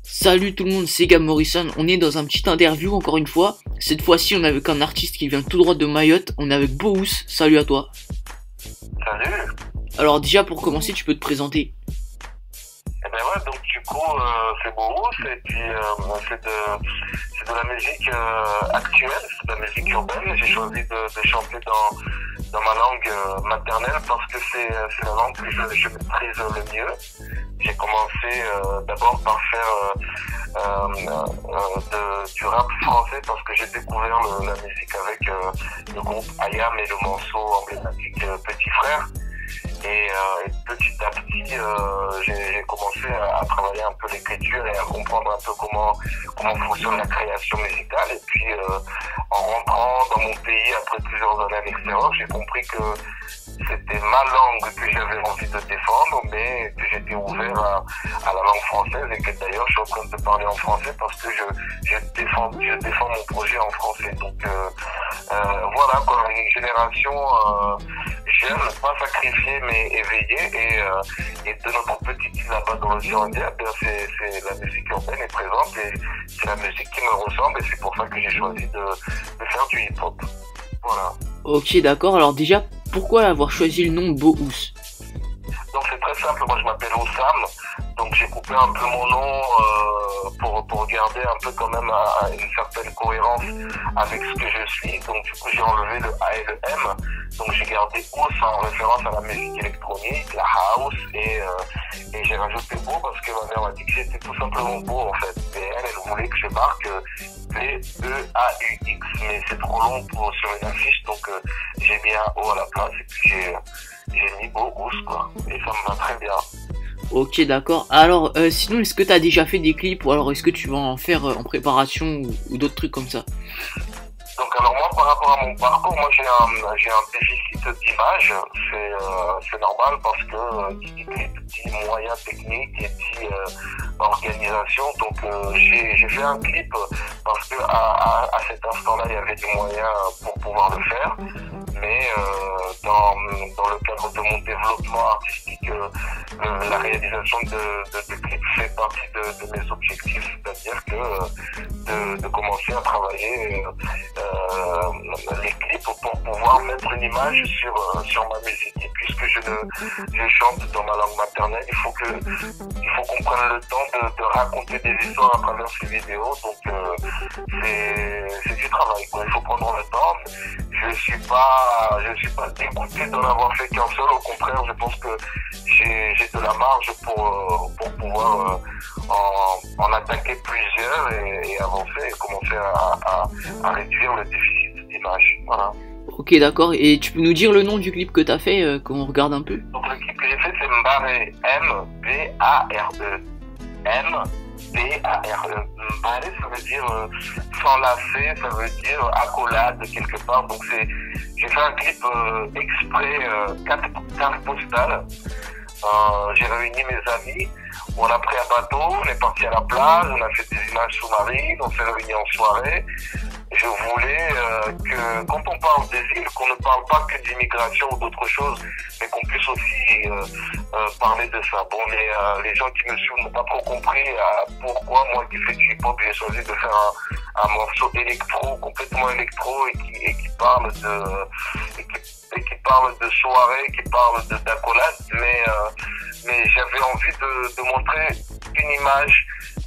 Salut tout le monde, c'est Gab Morrison, on est dans un petit interview encore une fois. Cette fois-ci on est avec un artiste qui vient tout droit de Mayotte, on est avec Boous, salut à toi. Salut. Alors déjà pour commencer tu peux te présenter. Eh ben ouais, donc du coup c'est Boous et puis c'est de la musique actuelle, c'est de la musique urbaine. J'ai choisi de chanter dans ma langue maternelle parce que c'est la langue que je maîtrise le mieux. J'ai commencé d'abord par faire du rap français parce que j'ai découvert la musique avec le groupe IAM et le morceau emblématique Petit Frère. Et petit à petit, j'ai commencé à travailler un peu l'écriture et à comprendre un peu comment fonctionne la création musicale. Et puis, en rentrant dans mon pays après plusieurs années à l'extérieur, j'ai compris que c'était ma langue que j'avais envie de défendre, mais que j'étais ouvert à la langue française et que d'ailleurs je suis en train de parler en français parce que je défends mon projet en français. Donc voilà quoi, une génération jeune, pas sacrifiée mais éveillée et de notre petite île là-bas dans l'océan Indien, c'est la musique urbaine est présente et c'est la musique qui me ressemble et c'est pour ça que j'ai choisi de faire du hip-hop. Voilà. Ok d'accord, alors déjà pourquoi avoir choisi le nom Boous? Donc c'est très simple, moi je m'appelle Oussam, donc j'ai coupé un peu mon nom pour garder un peu quand même une certaine cohérence avec ce que je suis. Donc du coup j'ai enlevé le A et le M, donc j'ai gardé Ous en référence à la musique électronique, la house et j'ai rajouté Beau parce que ma mère m'a dit que j'étais tout simplement beau en fait. Et elle voulait que je marque B-E-A-U-X, mais c'est trop long sur une affiche, donc j'ai mis un O à la place et puis j'ai mis Beau Ous quoi, et ça me va très bien. Ok d'accord, alors sinon est-ce que tu as déjà fait des clips ou alors est-ce que tu vas en faire en préparation ou d'autres trucs comme ça? Donc alors moi par rapport à mon parcours, moi j'ai un déficit d'image, c'est normal parce que qui dit clip dit moyens techniques et dit organisation. Donc j'ai fait un clip parce que à cet instant-là il y avait des moyens pour pouvoir le faire. Mais dans le cadre de mon développement artistique, la réalisation de clips fait partie de mes objectifs, c'est-à-dire que de commencer à travailler les clips pour pouvoir mettre une image sur ma musique. Et puisque je chante dans ma langue maternelle, il faut qu'on prenne le temps de raconter des histoires à travers ces vidéos. Donc c'est du travail, quoi. Il faut prendre le temps. Je suis pas dégoûté d'en avoir fait qu'un seul, au contraire, je pense que j'ai de la marge pour pouvoir en attaquer plusieurs et avancer et commencer à réduire le déficit d'image. Voilà. Ok d'accord, et tu peux nous dire le nom du clip que t'as fait, qu'on regarde un peu? Donc le clip que j'ai fait c'est Mbare, M-B-A-R-E. M-B-A-R-E. Mbare ça veut dire s'enlacer, ça veut dire accolade quelque part. Donc j'ai fait un clip exprès 4 postales. J'ai réuni mes amis, on a pris un bateau, on est parti à la plage, on a fait des images sous-marines, on s'est réunis en soirée. Je voulais que quand on parle des îles, qu'on ne parle pas que d'immigration ou d'autre chose, mais qu'on puisse aussi parler de ça. Bon, les gens qui me suivent n'ont pas trop compris pourquoi moi qui fais du hip-hop, j'ai choisi de faire un morceau électro, complètement électro et qui parle de soirée, qui parle d'accolade, mais j'avais envie de montrer une image,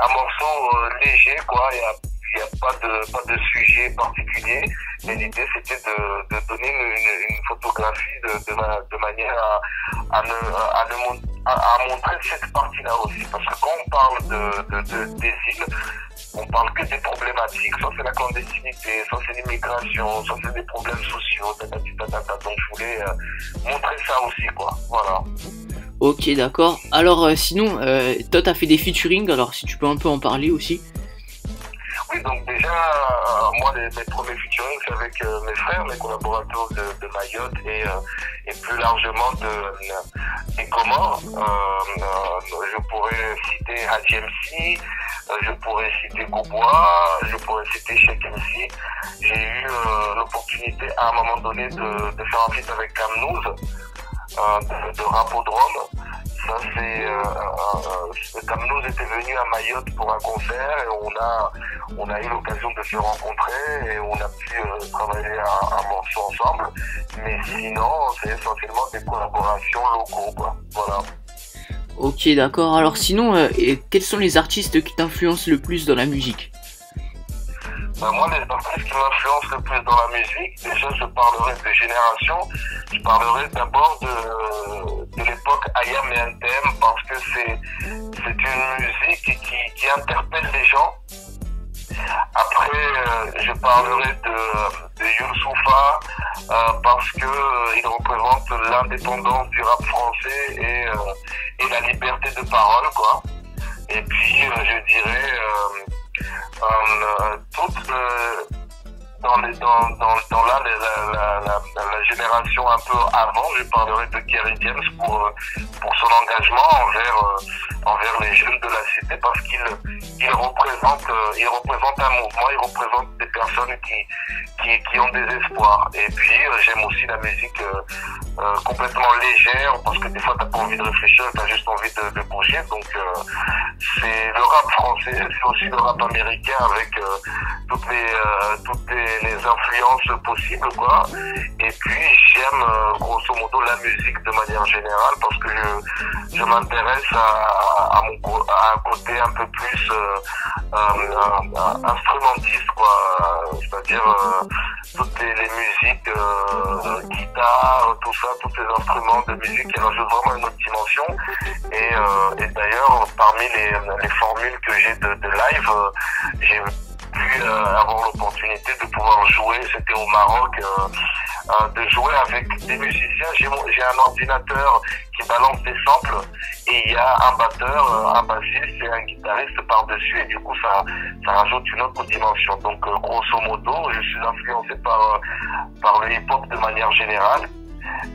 un morceau léger, quoi. Il n'y a pas de sujet particulier, mais l'idée c'était de donner une photographie de manière à montrer cette partie-là aussi. Parce que quand on parle des îles, on parle que des problématiques. Soit c'est la clandestinité, soit c'est l'immigration, soit c'est des problèmes sociaux, donc je voulais montrer ça aussi, quoi. Voilà. Ok d'accord, alors sinon, toi t'as fait des featuring, alors si tu peux un peu en parler aussi. Oui, donc déjà, moi, mes premiers featuring, c'est avec mes frères, mes collaborateurs de Mayotte et plus largement des Comores. Je pourrais citer Hadji MC, Je pourrais citer Gaubois, je pourrais citer Cheikh MC. J'ai eu l'opportunité à un moment donné de faire un feat avec Camnouz, de Rapodrome. Ça c'est Camnouz était venu à Mayotte pour un concert et on a eu l'occasion de se rencontrer et on a pu travailler un morceau ensemble. Mais sinon, c'est essentiellement des collaborations locaux, quoi. Voilà. Ok, d'accord. Alors sinon, quels sont les artistes qui t'influencent le plus dans la musique? Moi, les artistes qui m'influencent le plus dans la musique, déjà, je parlerai de génération. Je parlerai d'abord de l'époque IAM et NTM parce que c'est une musique qui interpelle les gens. Après, je parlerai de Youssoupha parce que il représente l'indépendance du rap français et la liberté de parole, quoi. Et puis, je dirais dans la génération un peu avant, je parlerai de Kerry James pour son engagement envers les jeunes de la cité parce qu'il représente un mouvement, il représente des personnes qui ont des espoirs. Et puis j'aime aussi la musique complètement légère parce que des fois t'as pas envie de réfléchir, t'as juste envie de bouger. Donc c'est le rap français, c'est aussi le rap américain avec toutes les influences possibles, quoi. Et puis j'aime grosso modo la musique de manière générale parce que je m'intéresse à un côté un peu plus instrumentiste, quoi. C'est-à-dire toutes les musiques, guitare, tout ça, tous ces instruments de musique qui rajoutent vraiment une autre dimension. Et d'ailleurs, parmi les formules que j'ai de live, j'ai pu avoir l'opportunité de pouvoir jouer, c'était au Maroc, de jouer avec des musiciens. J'ai un ordinateur qui balance des samples et il y a un batteur, un bassiste et un guitariste par-dessus et du coup ça rajoute une autre dimension. Donc grosso modo, je suis influencé par le hip-hop de manière générale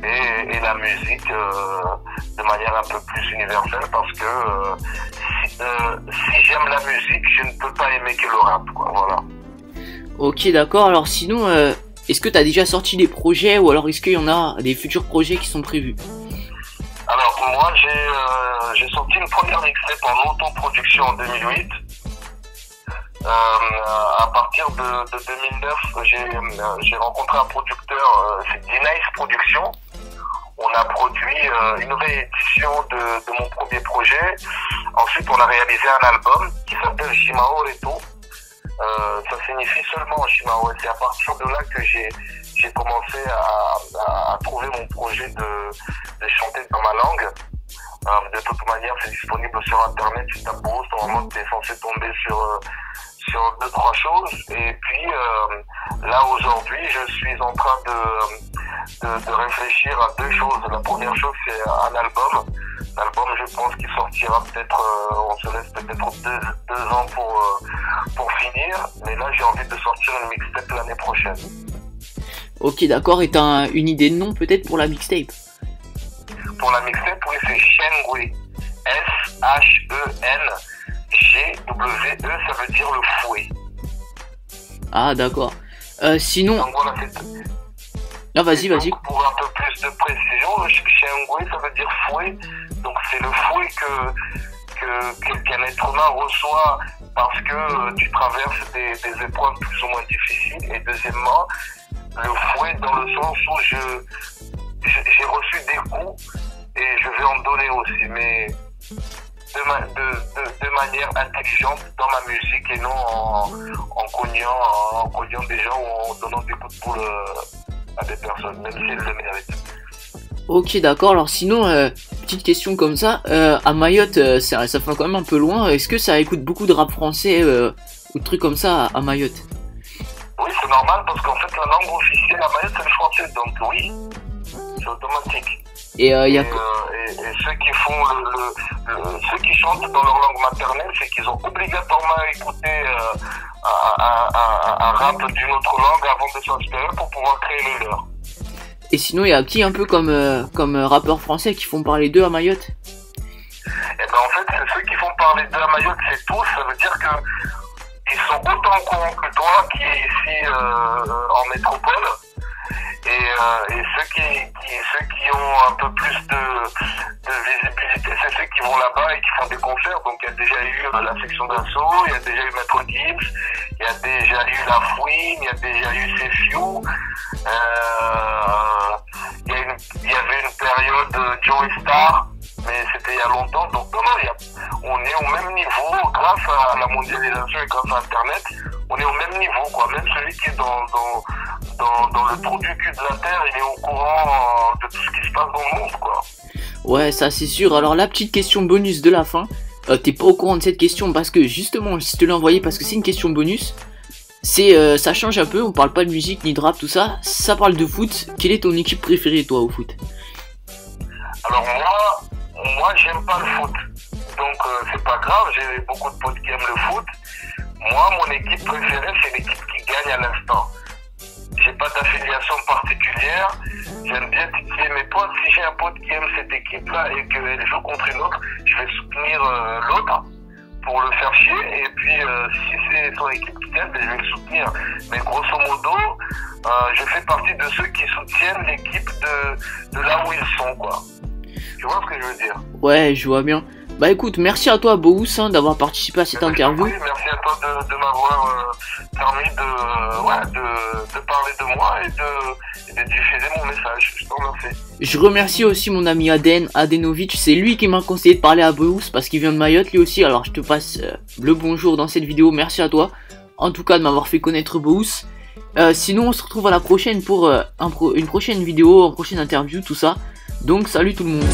et la musique de manière un peu plus universelle parce que si j'aime la musique, je ne peux pas aimer que le rap, quoi. Voilà. Ok, d'accord. Alors sinon, est-ce que tu as déjà sorti des projets ou alors est-ce qu'il y en a des futurs projets qui sont prévus? Alors moi, j'ai sorti une première mixtape en autoproduction en 2008. À partir de 2009, j'ai rencontré un producteur, c'est D-Nice Productions. On a produit une réédition de mon premier projet. Ensuite, on a réalisé un album qui s'appelle Shimao Eto. Ça signifie seulement Shimao. C'est à partir de là que j'ai commencé à trouver mon projet de chanter dans ma langue. De toute manière, c'est disponible sur Internet. Si t'as beau, normalement, t'es censé tomber sur 2-3 choses. Et puis, là, aujourd'hui, je suis en train de réfléchir à 2 choses. La première chose, c'est un album. L'album, je pense qu'il sortira peut-être, on se laisse peut-être 2 ans pour finir. Mais là, j'ai envie de sortir une mixtape l'année prochaine. Ok, d'accord. Et t'as une idée de nom peut-être pour la mixtape? Pour la mixtape, oui, c'est Shengwe. S-H-E-N. G-W-E, ça veut dire le fouet. Ah, d'accord. Sinon... Donc voilà, non, vas-y. Pour un peu plus de précision, Shengwe, ça veut dire fouet. Donc c'est le fouet qu'un être humain reçoit parce que tu traverses des épreuves plus ou moins difficiles. Et deuxièmement, le fouet dans le sens où j'ai reçu des coups et je vais en donner aussi, mais de manière intelligente dans ma musique et non en cognant des gens ou en donnant des coups de boule à des personnes, même si elles le méritent. Ok, d'accord. Alors sinon, petite question comme ça, à Mayotte, ça fait quand même un peu loin. Est-ce que ça écoute beaucoup de rap français ou de trucs comme ça à Mayotte? Oui, c'est normal parce qu'en fait la langue officielle à Mayotte c'est le français, donc oui, c'est automatique. Et ceux qui font ceux qui chantent dans leur langue maternelle, c'est qu'ils ont obligatoirement écouté un rap d'une autre langue avant de s'inspirer pour pouvoir créer le leur. Et sinon, il y a qui un peu comme rappeurs français qui font parler d'eux à Mayotte? Et ben en fait, c'est ceux qui font parler d'eux à Mayotte, c'est tous. Ça veut dire que ils sont autant au courant que toi qui est ici en métropole. Et ceux qui ont un peu plus de visibilité, c'est ceux qui vont là-bas et qui font des concerts. Donc il y a déjà eu la section d'assaut, il y a déjà eu Maître Gibbs, il y a déjà eu La Fouine, il y a déjà eu Sefiu. Il y avait une période Joey Star, mais c'était il y a longtemps. Donc non, on est au même niveau grâce à la mondialisation et grâce à Internet. On est au même niveau, quoi. Même celui qui est dans le trou du cul de la terre, il est au courant de tout ce qui se passe dans le monde, quoi. Ouais, ça c'est sûr. Alors la petite question bonus de la fin. T'es pas au courant de cette question parce que justement, je te l'ai envoyé parce que c'est une question bonus. C'est ça change un peu, on parle pas de musique ni de rap, tout ça. Ça parle de foot. Quelle est ton équipe préférée, toi, au foot? Alors moi j'aime pas le foot. Donc c'est pas grave, j'ai beaucoup de potes qui aiment le foot. Moi, mon équipe préférée, c'est l'équipe qui gagne à l'instant. J'ai pas d'affiliation particulière. J'aime bien titiller mes potes. Si j'ai un pote qui aime cette équipe-là et qu'elle joue contre une autre, je vais soutenir l'autre pour le faire chier. Et puis, si c'est son équipe qui gagne, je vais le soutenir. Mais grosso modo, je fais partie de ceux qui soutiennent l'équipe de là où ils sont, quoi. Tu vois ce que je veux dire? Ouais, je vois bien. Bah écoute, merci à toi Bohous d'avoir participé à cette interview. Oui, merci à toi de m'avoir permis de parler de moi et de diffuser mon message. Je te remercie. Je remercie aussi mon ami Adenovic, c'est lui qui m'a conseillé de parler à Bohous parce qu'il vient de Mayotte lui aussi. Alors je te passe le bonjour dans cette vidéo, merci à toi. En tout cas de m'avoir fait connaître Bohous. Sinon on se retrouve à la prochaine pour une prochaine vidéo, une prochaine interview, tout ça. Donc salut tout le monde.